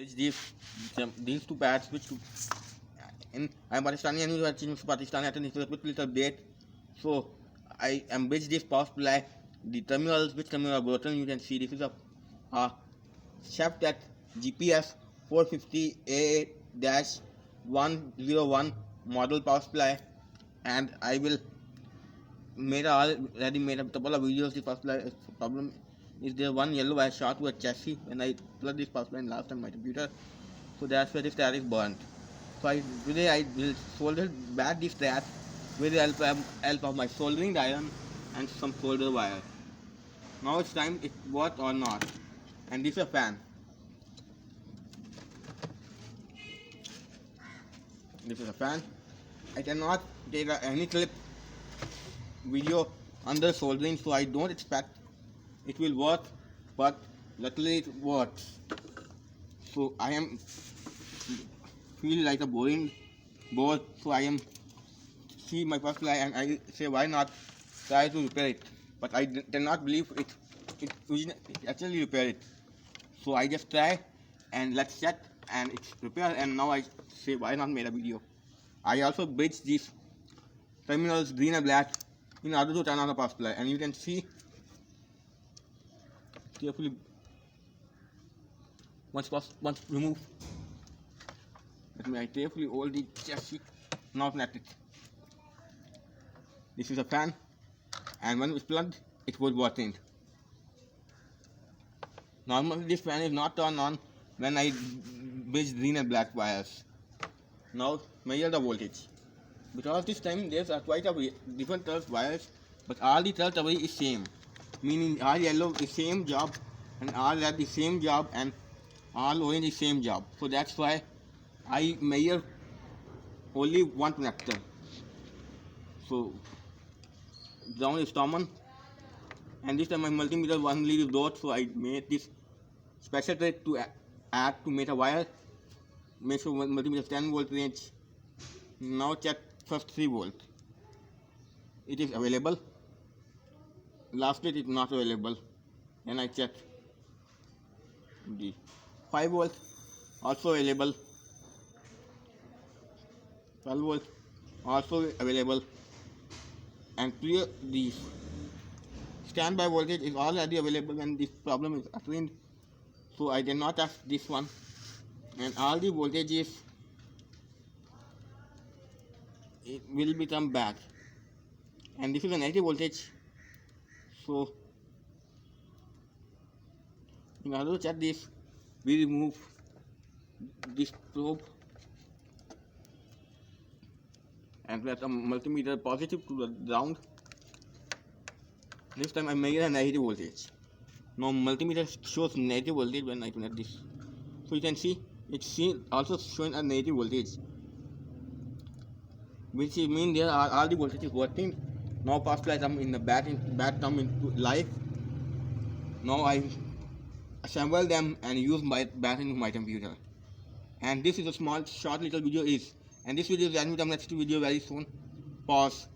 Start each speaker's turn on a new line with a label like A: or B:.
A: Which these two pads which in I'm Pakistani and you are changing Pakistani at a little bit. So I am bridge this power supply. The terminals which terminal are broken, you can see this is a chaftac gps-450aa-101 model power supply, and I will already made a couple of videos. The power supply problem is there one yellow wire shot to a chassis when I plugged this power supply in last time my computer, so that's where this tire is burnt. So today I will solder back this tire with the help of my soldering iron and some solder wire. Now it's time it works or not. And this is a fan. This is a fan. I cannot take any clip video under soldering, so I don't expect it will work, but luckily it works. So I am feel like a boring board, so I am see my first line and I say why not try to repair it, but I cannot believe it actually repair it. So I just try and let's check and it's repaired, and now I say why not make a video. I also bridge these terminals green and black in order to turn on the power supply, and you can see carefully once remove. Let me carefully hold the chassis, not let it. This is a fan, and when it's plugged it was working. Normally this fan is not turned on when I bridge green and black wires. Now measure the voltage. Because this time there's quite a different color wires, but all the color away is same. Meaning all yellow is same job, and all red is same job, and all orange is same job. So that's why I measure only one connector. So down is common, and this time my multimeter one lead is dot, so I made this special trick to add to make a wire. Make sure multimeter 10 volt range. Now check first 3 volt. It is available. Last it is not available. And I check the 5 volt also available. 12 volt also available. And clear these. Standby voltage is already available when this problem is occurring. So I did not ask this one. And all the voltages it will become back, and this is a negative voltage. So in order to check this, we remove this probe and let a multimeter positive to the ground. This time I measure a negative voltage. Now multimeter shows negative voltage when I connect this, so you can see it's also showing a negative voltage, which means there are all the voltages working. Now power supply come in the bad come into life. Now I assemble them and use my battery in my computer. And this is a small short little video and this video is ending with the next video very soon. Pause.